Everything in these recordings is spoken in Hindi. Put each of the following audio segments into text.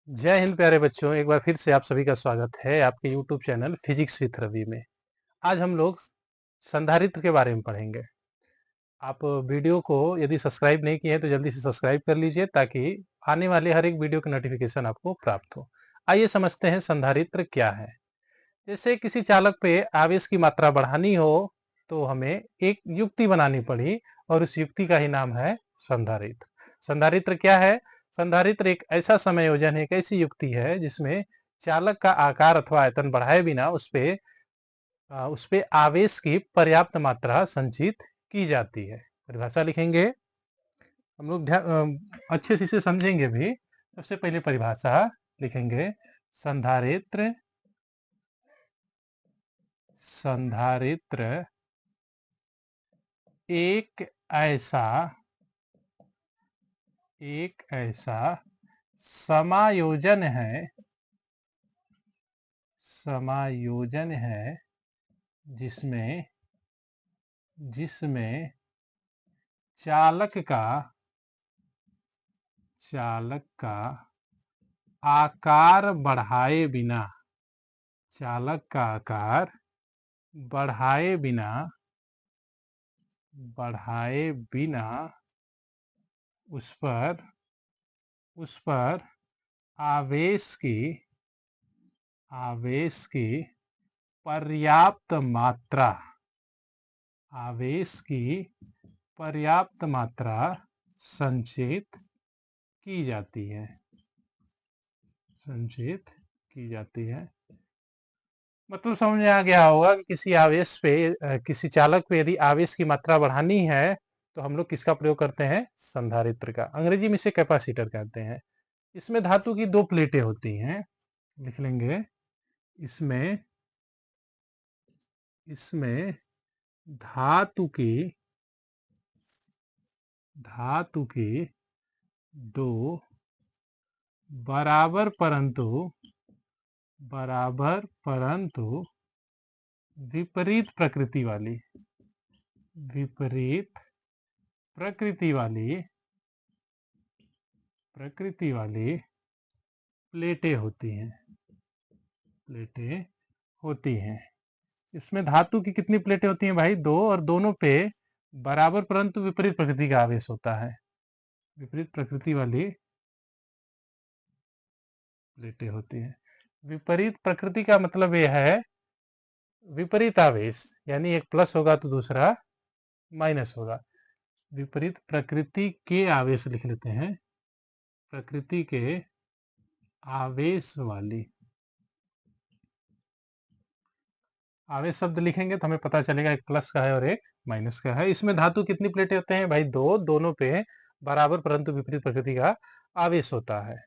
जय हिंद प्यारे बच्चों, एक बार फिर से आप सभी का स्वागत है आपके YouTube channel physics with Ravi में। आज हम लोग संधारित्र के बारे में पढ़ेंगे। आप वीडियो को यदि सब्सक्राइब नहीं किए हैं तो जल्दी से सब्सक्राइब कर लीजिए ताकि आने वाले हर एक वीडियो की नोटिफिकेशन आपको प्राप्त हो। आइए समझते हैं संधारित्र क्या है। जैसे किसी चालक पे आवेश की मात्रा बढ़ानी हो तो हमें एक युक्ति बनानी पड़ी और उस युक्ति का ही नाम है संधारित्र। संधारित्र क्या है? संधारित्र एक ऐसा समायोजन है, एक ऐसी युक्ति है जिसमें चालक का आकार अथवा आयतन बढ़ाए बिना उस पे आवेश की पर्याप्त मात्रा संचित की जाती है। परिभाषा लिखेंगे हम लोग, अच्छे से इसे समझेंगे भी। सबसे पहले परिभाषा लिखेंगे। संधारित्र संधारित्र ऐसा एक ऐसा समायोजन है समायोजन है जिसमें जिसमें चालक का चालक का आकार बढ़ाए बिना चालक का आकार बढ़ाए बिना बढ़ाए बिना उस पर उस पर आवेश की आवेश की पर्याप्त मात्रा आवेश की पर्याप्त मात्रा संचित की जाती है संचित की जाती है। मतलब समझ में आ गया होगा कि किसी आवेश पे किसी चालक पे यदि आवेश की मात्रा बढ़ानी है तो हम लोग किसका प्रयोग करते हैं? संधारित्र का। अंग्रेजी में इसे कैपेसिटर कहते हैं। इसमें धातु की दो प्लेटें होती हैं, लिख लेंगे। इसमें इसमें धातु की धातु की दो बराबर परंतु विपरीत प्रकृति वाली विपरीत प्रकृति वाली प्रकृति वाली प्लेटें होती हैं। इसमें धातु की कितनी प्लेटें होती हैं भाई? दो, और दोनों पे बराबर परंतु विपरीत प्रकृति का आवेश होता है। विपरीत प्रकृति वाली प्लेटें होती हैं। विपरीत प्रकृति का मतलब यह है विपरीत आवेश, यानी एक प्लस होगा तो दूसरा माइनस होगा। विपरीत प्रकृति के आवेश लिख लेते हैं। प्रकृति के आवेश वाली आवेश शब्द लिखेंगे तो हमें पता चलेगा एक प्लस का है और एक माइनस का है। इसमें धातु कितनी प्लेटें होते हैं भाई? दो, दोनों पे बराबर परंतु विपरीत प्रकृति का आवेश होता है।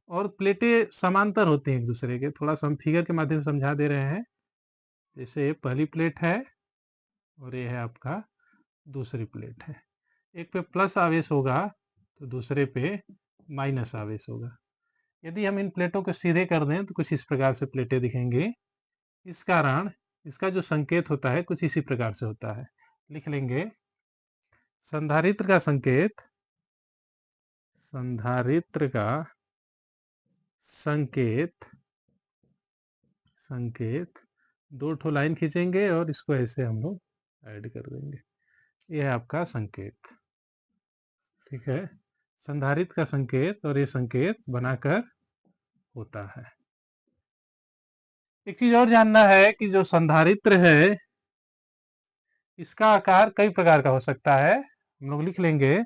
और प्लेटें समांतर होती हैं एक दूसरे के। थोड़ा सा हम फिगर के माध्यम से समझा दे रहे हैं। जैसे पहली प्लेट है और ये है आपका दूसरी प्लेट है। एक पे प्लस आवेश होगा तो दूसरे पे माइनस आवेश होगा। यदि हम इन प्लेटों को सीधे कर दें तो कुछ इस प्रकार से प्लेटें दिखेंगी। इस कारण इसका जो संकेत होता है कुछ इसी प्रकार से होता है। लिख लेंगे। संधारित्र का संकेत दो ठो लाइन खींचेंगे और इसको ऐसे हम लोग ऐड कर देंगे। यह है आपका संकेत। ठीक है, संधारित्र का संकेत और ये संकेत बनाकर होता है। एक चीज और जानना है कि जो संधारित्र है इसका आकार कई प्रकार का हो सकता है। हम लोग लिख लेंगे।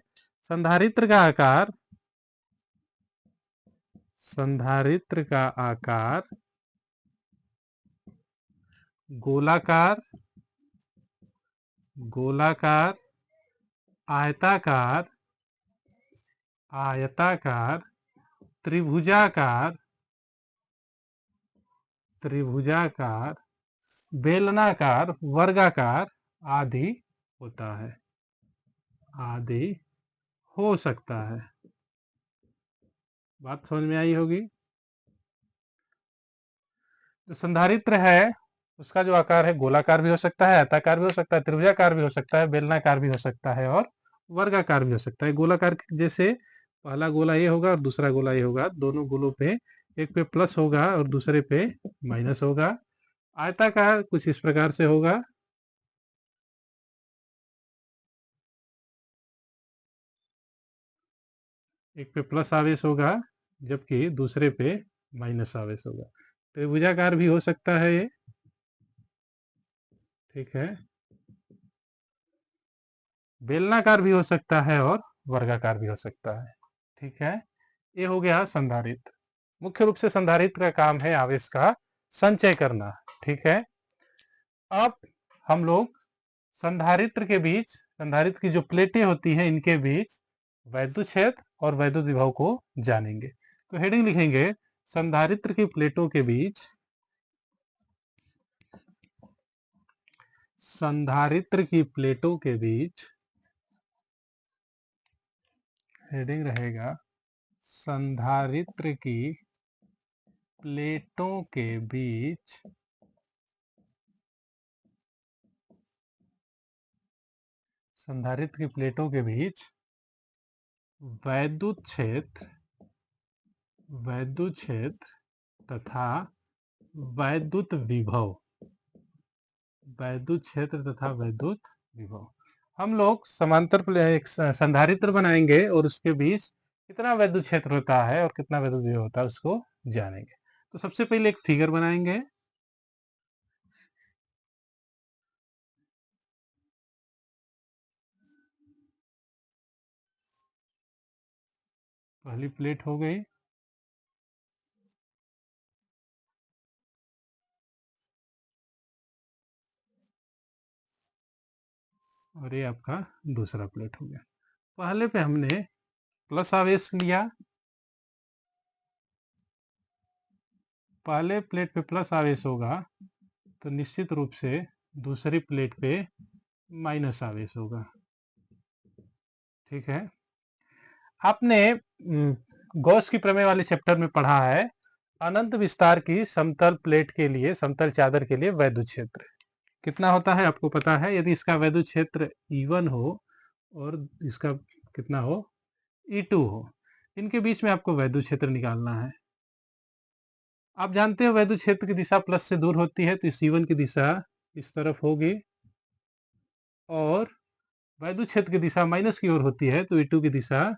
संधारित्र का आकार गोलाकार गोलाकार आयताकार आयताकार त्रिभुजाकार त्रिभुजाकार बेलनाकार वर्गाकार आदि होता है आदि हो सकता है। बात समझ में आई होगी। जो संधारित्र है उसका जो आकार है गोलाकार भी हो सकता है, आयताकार भी हो सकता है, त्रिभुजाकार भी हो सकता है, बेलनाकार भी हो सकता है और वर्गाकार भी हो सकता है। गोलाकार जैसे पहला गोला ये होगा और दूसरा गोला ये होगा। दोनों गोलों पे एक पे प्लस होगा और दूसरे पे माइनस होगा। आयताकार कुछ इस प्रकार से होगा। एक पे प्लस आवेश होगा जबकि दूसरे पे माइनस आवेश होगा। त्रिभुजाकार भी हो सकता है ये, ठीक है। बेलनाकार भी हो सकता है और वर्गाकार भी हो सकता है, ठीक है। ये हो गया संधारित्र। मुख्य रूप से संधारित्र का काम है आवेश का संचय करना, ठीक है। अब हम लोग संधारित्र के बीच, संधारित्र की जो प्लेटें होती हैं इनके बीच वैद्युत क्षेत्र और वैद्युत विभव को जानेंगे। तो हेडिंग लिखेंगे संधारित्र की प्लेटों के बीच, संधारित्र की प्लेटों के बीच, हेडिंग रहेगा संधारित्र की प्लेटों के बीच संधारित्र की प्लेटों के बीच वैद्युत क्षेत्र, वैद्युत क्षेत्र तथा वैद्युत विभव, वैद्युत क्षेत्र तथा वैद्युत विभव। हम लोग समांतर एक संधारित्र बनाएंगे और उसके बीच कितना वैद्युत क्षेत्र होता है और कितना वैद्युत विभव होता है उसको जानेंगे। तो सबसे पहले एक फिगर बनाएंगे। पहली प्लेट हो गई, और ये आपका दूसरा प्लेट हो गया। पहले पे हमने प्लस आवेश लिया, पहले प्लेट पे प्लस आवेश होगा तो निश्चित रूप से दूसरी प्लेट पे माइनस आवेश होगा, ठीक है। आपने गॉस की प्रमेय वाले चैप्टर में पढ़ा है अनंत विस्तार की समतल प्लेट के लिए, समतल चादर के लिए वैद्युत क्षेत्र कितना होता है आपको पता है। यदि इसका वैद्युत क्षेत्र E1 हो और इसका कितना हो E2 हो, इनके बीच में आपको वैद्युत क्षेत्र निकालना है। आप जानते हो वैद्युत क्षेत्र की दिशा प्लस से दूर होती है, तो इस E1 की दिशा इस तरफ होगी और वैद्युत क्षेत्र की दिशा माइनस की ओर होती है तो E2 की दिशा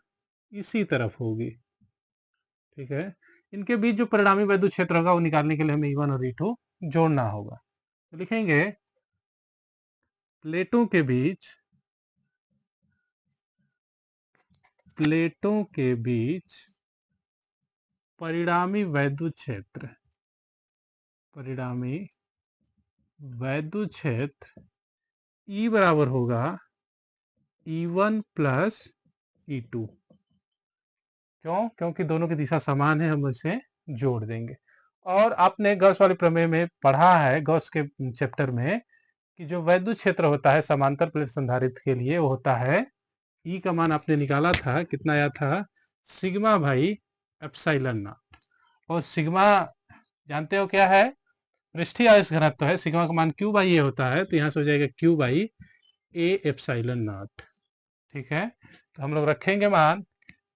इसी तरफ होगी, ठीक है। इनके बीच जो परिणामी वैद्युत क्षेत्र होगा वो निकालने के लिए हमें E1 और E2 जोड़ना होगा। तो लिखेंगे प्लेटों के बीच, प्लेटों के बीच परिणामी वैद्युत क्षेत्र, परिणामी वैद्युत क्षेत्र E बराबर होगा E1 प्लस E2। क्यों? क्योंकि दोनों की दिशा समान है, हम इसे जोड़ देंगे। और आपने गॉस वाले प्रमेय में पढ़ा है, गॉस के चैप्टर में, कि जो वैद्युत क्षेत्र होता है समांतर प्लेट संधारित्र के लिए वो होता है, ई का मान आपने निकाला था, कितना आया था, सिग्मा भाई एप्सिलॉन नॉट। और सिग्मा जानते हो क्या है, पृष्ठीय आवेश घनत्व है। सिग्मा का मान क्यू बाई ए होता है, तो यहाँ से हो जाएगा Q by A epsilon not, ठीक है। तो हम लोग रखेंगे मान,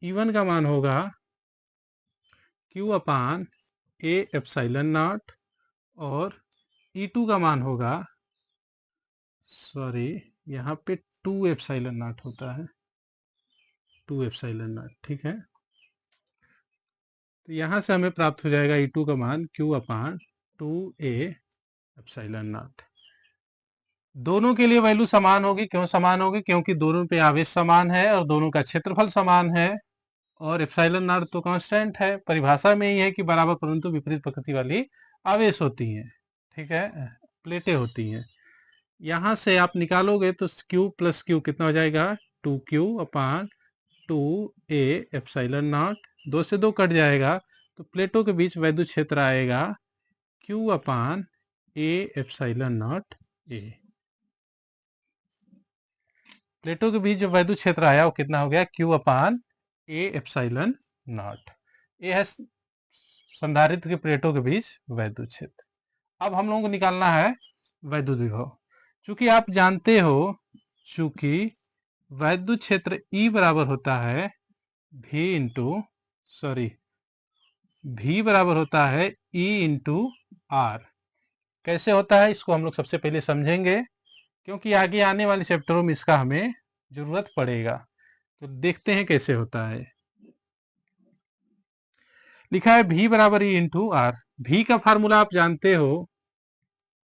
E1 का मान होगा Q upon A epsilon not और E2 का मान होगा, सॉरी यहाँ पे 2 एप्सिलॉन नॉट होता है, 2 एप्सिलॉन नॉट, ठीक है। तो यहाँ से हमें प्राप्त हो जाएगा E2 का मान Q upon 2a epsilon not. दोनों के लिए वैल्यू समान होगी। क्यों समान होगी? क्योंकि दोनों पे आवेश समान है और दोनों का क्षेत्रफल समान है और एप्सिलॉन नॉट तो कांस्टेंट है। परिभाषा में ही है कि बराबर परंतु विपरीत प्रकृति वाली आवेश होती हैं, ठीक है, प्लेटें होती हैं। यहाँ से आप निकालोगे तो Q प्लस Q कितना हो जाएगा, 2Q upon 2a epsilon not, 2 से 2 कट जाएगा तो प्लेटों के बीच वैद्युत क्षेत्र आएगा Q upon a epsilon not a। प्लेटों के बीच जो वैद्युत क्षेत्र आया वो कितना हो गया, Q upon a epsilon not. ये है संधारित्र की प्लेटों के बीच वैद्युत क्षेत्र। अब हम लोगों को निकालना है वैद्युत विभव। चूंकि आप जानते हो, चूंकि वैद्युत क्षेत्र E बराबर होता है V इंटू सॉरी V बराबर होता है E इंटू आर। कैसे होता है इसको हम लोग सबसे पहले समझेंगे, क्योंकि आगे आने वाले चैप्टरों में इसका हमें जरूरत पड़ेगा। तो देखते हैं कैसे होता है। लिखा है V बराबर E इंटू आर। V का फार्मूला आप जानते हो,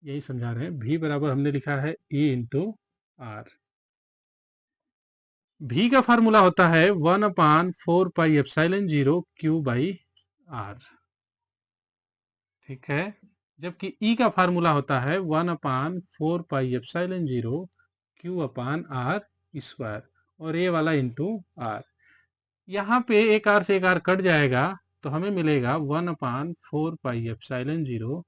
यही समझा रहे हैं। V बराबर हमने लिखा है E इंटू आर। V का फार्मूला होता है 1/4 pi epsilon 0 Q by R. ठीक है, जबकि E का फार्मूला होता है 1/4 pi epsilon 0 Q upon R square, और ये वाला इंटू आर। यहाँ पे एक आर से एक आर कट जाएगा, तो हमें मिलेगा 1/4 pi epsilon 0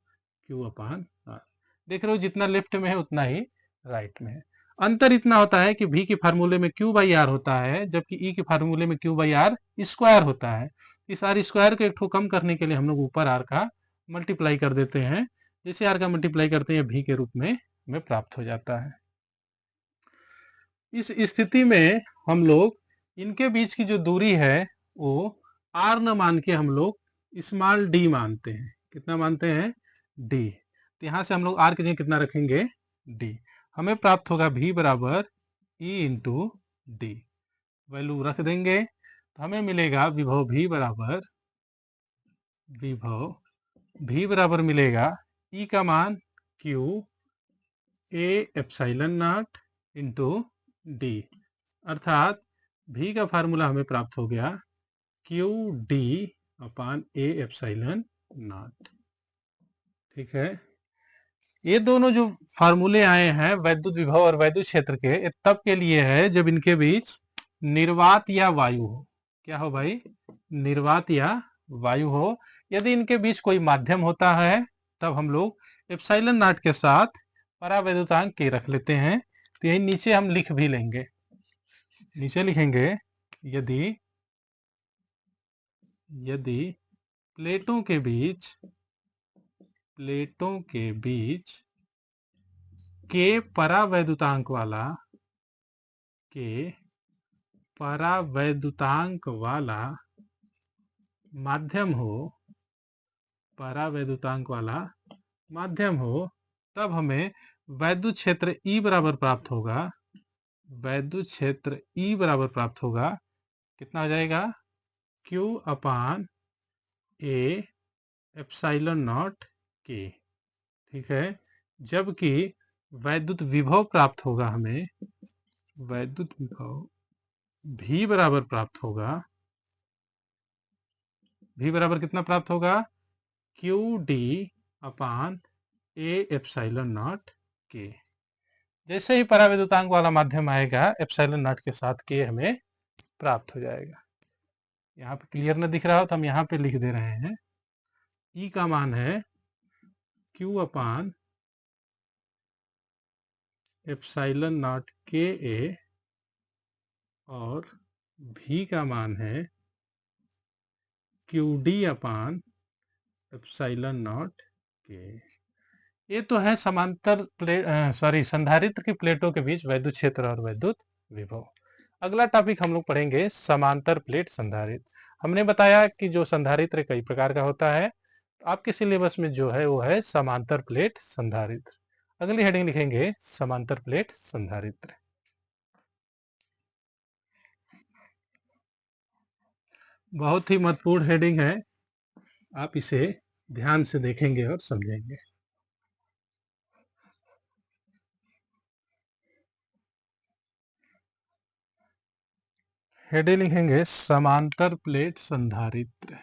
Q upon R. देख रहे हो, जितना लेफ्ट में है उतना ही राइट में है। अंतर इतना होता है कि V के फार्मूले में Q बाई आर होता है, जबकि E के फार्मूले में Q बाई आर स्क्वायर होता है। इस आर स्क्वायर को एक ठो कम करने के लिए हम लोग ऊपर आर का मल्टीप्लाई कर देते हैं। जैसे आर का मल्टीप्लाई करते हैं V के रूप में हमें प्राप्त हो जाता है। इस स्थिति में हम लोग इनके बीच की जो दूरी है वो आर न मान के हम लोग स्मॉल डी मानते हैं। कितना मानते हैं? डी। तो यहाँ से हम लोग आर की जगह कितना रखेंगे? डी। हमें प्राप्त होगा V बराबर E इंटू डी। वैल्यू रख देंगे तो हमें मिलेगा विभव मिलेगा E का मान Q A epsilon not into D, अर्थात V का फार्मूला हमें प्राप्त हो गया Q D upon A epsilon not. ठीक है, ये दोनों जो फार्मूले आए हैं वैद्युत विभव और वैद्युत क्षेत्र के, ये तब के लिए है जब इनके बीच निर्वात या वायु हो। क्या हो भाई? निर्वात या वायु हो। यदि इनके बीच कोई माध्यम होता है तब हम लोग एप्सिलॉन नॉट के साथ परावैद्युतांक के रख लेते हैं। तो यही नीचे हम लिख भी लेंगे। नीचे लिखेंगे, यदि यदि प्लेटों के बीच के परावैद्युतांक वाला माध्यम हो, तब हमें वैद्युत क्षेत्र E बराबर प्राप्त होगा। वैद्युत क्षेत्र E बराबर प्राप्त होगा, कितना हो जाएगा? Q upon A epsilon not के। ठीक है, जबकि वैद्युत विभव प्राप्त होगा हमें, वैद्युत विभव V बराबर प्राप्त होगा। V बराबर कितना प्राप्त होगा? Q D upon A epsilon not के। जैसे ही परावैद्युतांक वाला माध्यम आएगा, एप्सिलॉन नॉट के साथ के हमें प्राप्त हो जाएगा। यहाँ पे क्लियर न दिख रहा हो तो हम यहाँ पे लिख दे रहे हैं। E का मान है Q अपान एप्सिलॉन नॉट के ए, और V का मान है Q D upon epsilon not के। ये तो है समांतर संधारित्र की प्लेटों के बीच वैद्युत क्षेत्र और वैद्युत विभव। अगला टॉपिक हम लोग पढ़ेंगे समांतर प्लेट संधारित्र। हमने बताया कि जो संधारित्र कई प्रकार का होता है, आपके सिलेबस में जो है वो है समांतर प्लेट संधारित्र। अगली हेडिंग लिखेंगे समांतर प्लेट संधारित्र। बहुत ही महत्वपूर्ण हेडिंग है, आप इसे ध्यान से देखेंगे और समझेंगे। हेडिंग लिखेंगे समांतर प्लेट संधारित्र।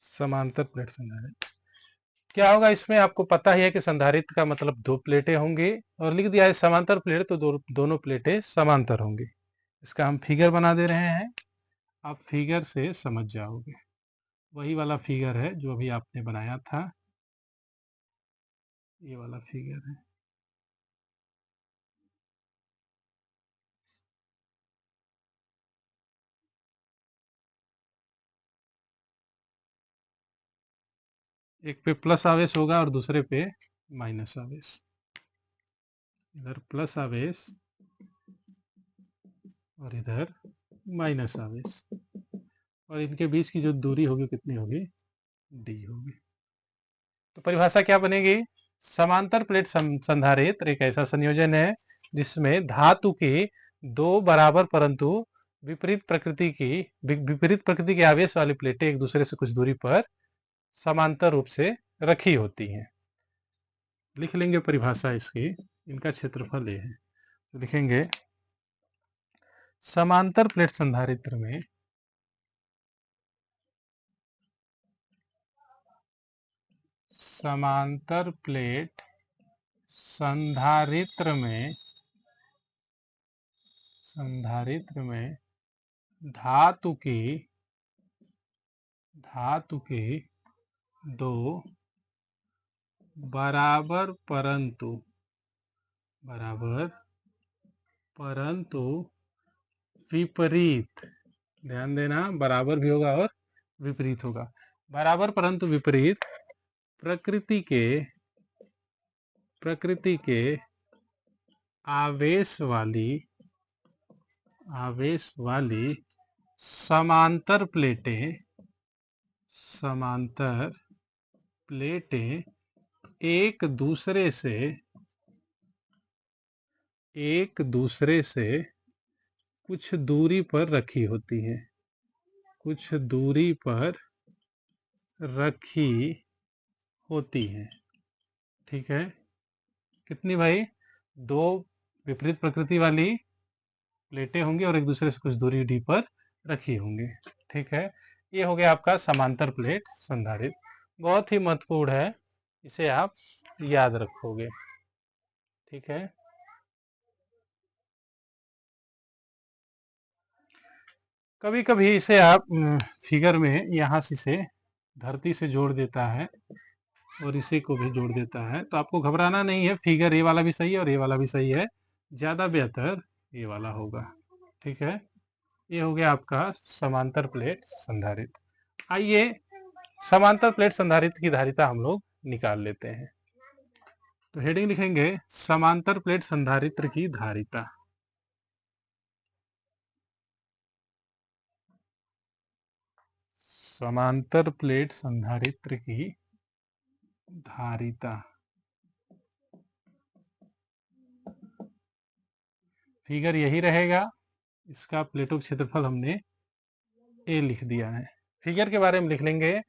समांतर प्लेट संधारित्र क्या होगा? इसमें आपको पता ही है कि संधारित्र का मतलब दो प्लेटें होंगी, और लिख दिया है समांतर प्लेट तो दोनों प्लेटें समांतर होंगी। इसका हम फिगर बना दे रहे हैं, आप फिगर से समझ जाओगे। वही वाला फिगर है जो अभी आपने बनाया था, ये वाला फिगर है। एक पे प्लस आवेश होगा और दूसरे पे माइनस आवेश। इधर प्लस आवेश और इधर माइनस आवेश, और इनके बीच की जो दूरी होगी कितनी होगी, डी होगी। तो परिभाषा क्या बनेगी, समांतर प्लेट संधारित्र एक ऐसा संयोजन है जिसमें धातु की दो बराबर परंतु विपरीत प्रकृति के आवेश वाली प्लेटें एक दूसरे से कुछ दूरी पर समांतर रूप से रखी होती हैं। लिख लेंगे परिभाषा इसकी, इनका क्षेत्रफल ये है। तो लिखेंगे समांतर प्लेट संधारित्र में समांतर प्लेट संधारित्र में धातु की दो बराबर परंतु विपरीत, ध्यान देना बराबर भी होगा और विपरीत होगा, बराबर परंतु विपरीत प्रकृति के आवेश वाली समांतर प्लेटें एक दूसरे से कुछ दूरी पर रखी होती हैं, ठीक है। कितनी भाई, दो विपरीत प्रकृति वाली प्लेटें होंगी और एक दूसरे से कुछ दूरी डी पर रखी होंगी, ठीक है। ये हो गया आपका समांतर प्लेट संधारित्र, बहुत ही महत्वपूर्ण है, इसे आप याद रखोगे, ठीक है। कभी कभी इसे आप फिगर में यहाँ से इसे धरती से जोड़ देता है और इसे को भी जोड़ देता है, तो आपको घबराना नहीं है, फिगर ये वाला भी सही है और ये वाला भी सही है, ज्यादा बेहतर ये वाला होगा, ठीक है। ये हो गया आपका समांतर प्लेट संधारित्र। आइए समांतर प्लेट संधारित्र की धारिता हम लोग निकाल लेते हैं। तो हेडिंग लिखेंगे समांतर प्लेट संधारित्र की धारिता। समांतर प्लेट संधारित्र की धारिता, फिगर यही रहेगा, इसका प्लेटों का क्षेत्रफल हमने ए लिख दिया है। फिगर के बारे में लिख लेंगे,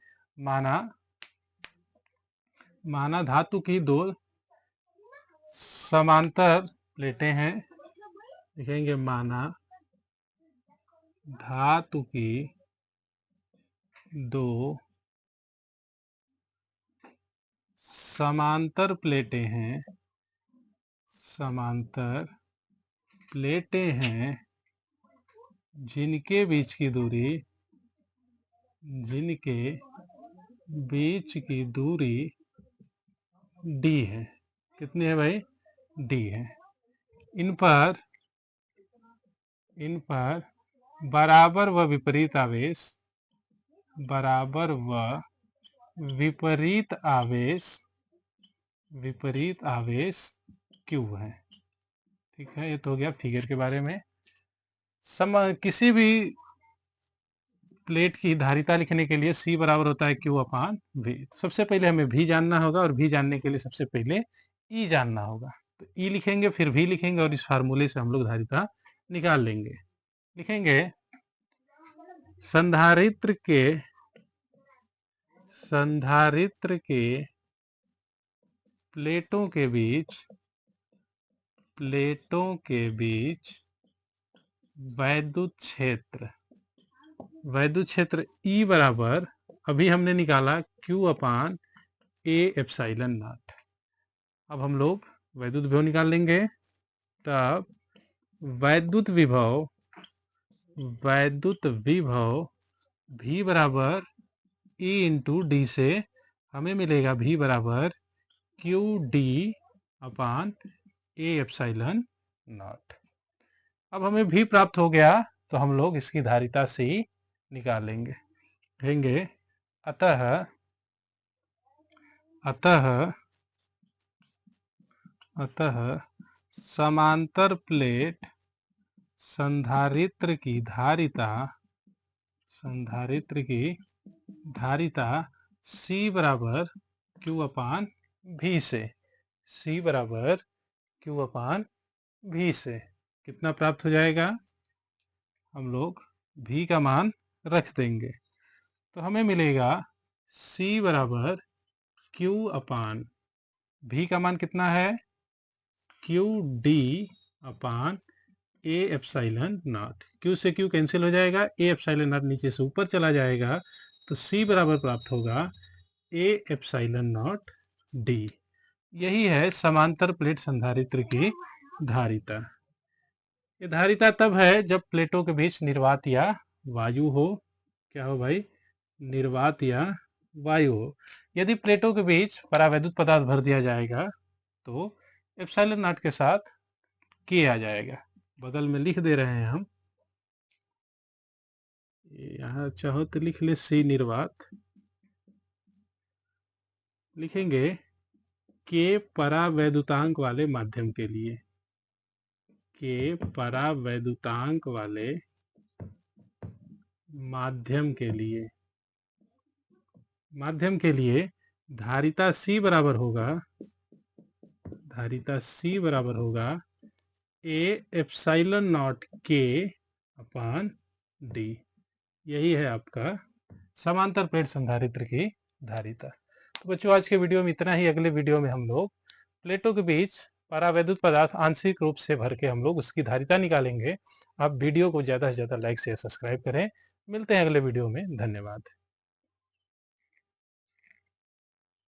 माना धातु की दो समांतर प्लेटें हैं, लिखेंगे माना धातु की दो समांतर प्लेटें हैं, जिनके बीच की दूरी डी है। कितनी है भाई, डी है। इन पर बराबर व विपरीत आवेश क्यू है, ठीक है। ये तो हो गया फिगर के बारे में। किसी भी प्लेट की धारिता लिखने के लिए C बराबर होता है Q अपान V। सबसे पहले हमें V जानना होगा और V जानने के लिए सबसे पहले E जानना होगा, तो E लिखेंगे फिर V लिखेंगे और इस फार्मूले से हम लोग धारिता निकाल लेंगे। लिखेंगे संधारित्र के प्लेटों के बीच वैद्युत क्षेत्र E बराबर, अभी हमने निकाला Q upon A epsilon not. अब हम लोग वैद्युत विभव निकाल लेंगे, तब वैद्युत विभव V बराबर E इंटू डी से हमें मिलेगा V बराबर Q D upon A epsilon not. अब हमें V प्राप्त हो गया, तो हम लोग इसकी धारिता C निकालेंगे। कहेंगे अतः अतः समांतर प्लेट संधारित्र की धारिता C बराबर Q अपान V से, C बराबर Q अपान V से कितना प्राप्त हो जाएगा? हम लोग V का मान रख देंगे तो हमें मिलेगा C बराबर Q अपान V का मान कितना है? Q D upon A epsilon not. Q से Q कैंसिल हो जाएगा, A एप्सिलॉन नॉट नीचे से ऊपर चला जाएगा तो C बराबर प्राप्त होगा A एप्सिलॉन नॉट D। यही है समांतर प्लेट संधारित्र की धारिता। ये धारिता तब है जब प्लेटों के बीच निर्वात या वायु हो। क्या हो भाई? निर्वात या वायु हो। यदि प्लेटों के बीच परावैद्युत पदार्थ भर दिया जाएगा तो एप्सिलॉन नॉट के साथ K आ जाएगा। बगल में लिख दे रहे हैं हम, यहाँ चाहो तो लिख ले C निर्वात, लिखेंगे K परावैद्युतांक वाले माध्यम के लिए, के परावैद्युतांक वाले माध्यम के लिए धारिता C बराबर होगा A epsilon not K upon D। यही है आपका समांतर प्लेट संधारित्र की धारिता। तो बच्चों आज के वीडियो में इतना ही। अगले वीडियो में हम लोग प्लेटों के बीच परावैद्युत पदार्थ आंशिक रूप से भर के हम लोग उसकी धारिता निकालेंगे। आप वीडियो को ज़्यादा से ज़्यादा लाइक शेयर सब्सक्राइब करें। मिलते हैं अगले वीडियो में। धन्यवाद।